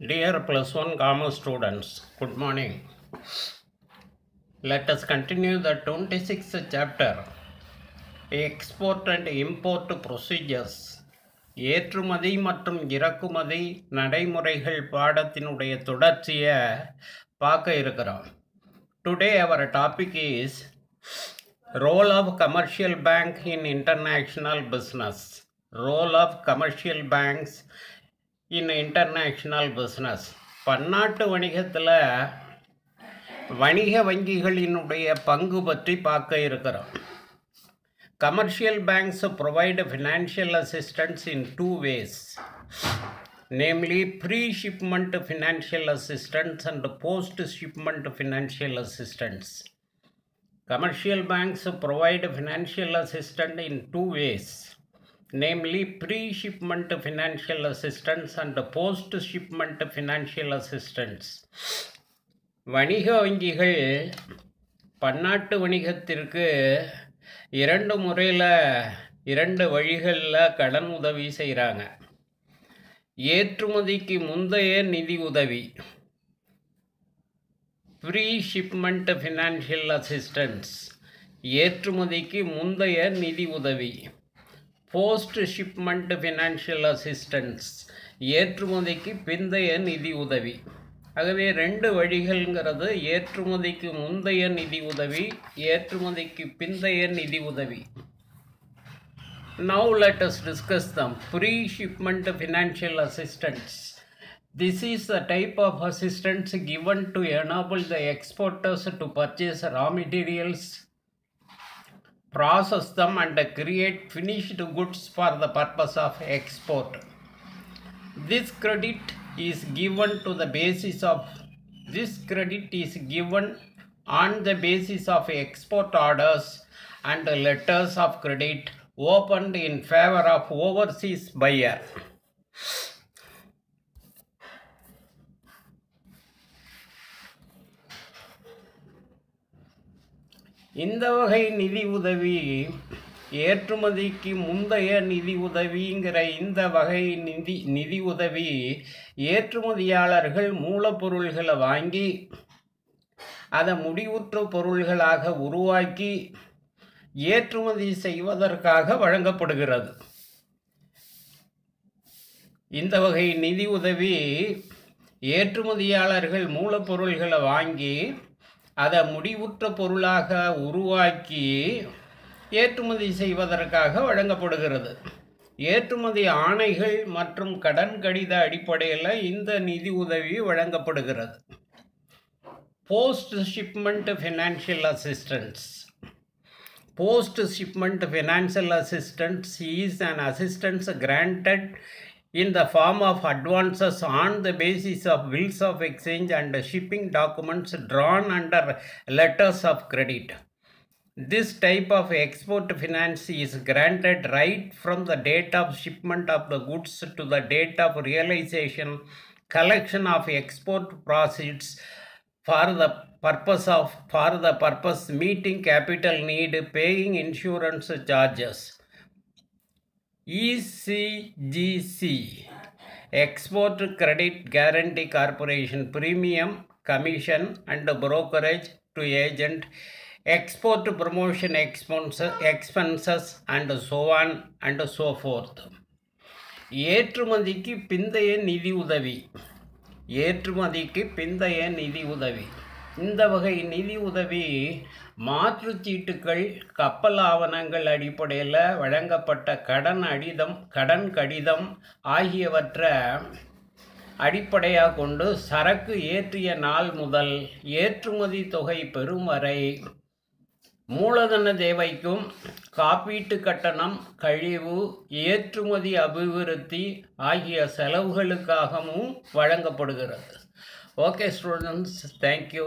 Dear plus one commerce students, good morning. Let us continue the 26th chapter, Export and Import Procedures. ஏற்றுமதி மற்றும் இறக்குமதி நடைமுறைகள் பாடத்தினுடைய தொடர்ச்சியை பார்க்க இருக்கிறோம். Today our topic is Role of Commercial Bank in International Business. Role of Commercial Banks in International Business. பன்னாட்டு வணிகத்தில் வணிக வங்கிகளினுடைய பங்கு பற்றி பார்க்க இருக்கிறோம். Commercial banks provide financial assistance in two ways, namely pre-shipment financial assistance and post-shipment financial assistance. Commercial banks provide financial assistance in two ways, namely pre-shipment financial assistance and post-shipment financial assistance. வணிக வங்கிகள் பன்னாட்டு வணிகத்திற்கு இரண்டு வழிகளில் கடன் உதவி செய்கிறாங்க. ஏற்றுமதிக்கு முந்தைய நிதி உதவி, ப்ரீ ஷிப்மெண்ட் ஃபினான்ஷியல் அசிஸ்டன்ஸ், ஏற்றுமதிக்கு முந்தைய நிதி உதவி. போஸ்ட் ஷிப்மெண்ட் ஃபினான்ஷியல் அசிஸ்டன்ஸ், ஏற்றுமதிக்கு பிந்தைய நிதி உதவி. ஆகவே ரெண்டு வழிகள்ங்கிறது ஏற்றுமதிக்கு முந்தைய நிதி உதவி, ஏற்றுமதிக்கு பிந்தைய நிதி உதவி. Now let us discuss them. Pre-shipment financial assistance. This is the type of assistance given to enable the exporters to purchase raw materials, process them and create finished goods for the purpose of export. This credit is given on the basis of export orders and letters of credit opened in favor of overseas buyer. இந்த வகை நிதி உதவி, ஏற்றுமதிக்கு முந்தைய நிதி உதவிங்கிற இந்த வகை நிதி உதவி ஏற்றுமதியாளர்கள் மூலப்பொருள்களை வாங்கி அதை முடிவுற்ற பொருள்களாக உருவாக்கி ஏற்றுமதி செய்வதற்காக வழங்கப்படுகிறது. இந்த வகை நிதி உதவி ஏற்றுமதியாளர்கள் மூலப்பொருள்களை வாங்கி அதை முடிவுற்ற பொருளாக உருவாக்கி ஏற்றுமதி செய்வதற்காக வழங்கப்படுகிறது. ஏற்றுமதி ஆணைகள் மற்றும் கடன் கடித அடிப்படையில் இந்த நிதி உதவி வழங்கப்படுகிறது. Post shipment financial assistance. Post shipment financial assistance is an assistance granted in the form of advances on the basis of bills of exchange and shipping documents drawn under letters of credit. This type of export finance is granted right from the date of shipment of the goods to the date of realization, collection of export proceeds for the purpose meeting capital need, paying insurance charges. ECGC, Export Credit Guarantee Corporation, premium, commission and brokerage to agent, export promotion expenses and so on and so forth. ஏற்றுமதிக்கு பிந்தைய நிதி உதவி. ஏற்றுமதிக்கு பிந்தைய நிதி உதவி. இந்த வகை நிதி உதவி மாற்றுச்சீட்டுகள், கப்பல் ஆவணங்கள் அடிப்படையில் வழங்கப்பட்ட கடன் கடிதம் ஆகியவற்றை அடிப்படையாக கொண்டு சரக்கு ஏற்றிய நாள் முதல் ஏற்றுமதி தொகை பெறும் வரை மூலதன தேவைக்கும், காப்பீட்டு கட்டணம், கழிவு, ஏற்றுமதி அபிவிருத்தி ஆகிய செலவுகளுக்காகவும் வழங்கப்படுகிறது. Okay students, thank you.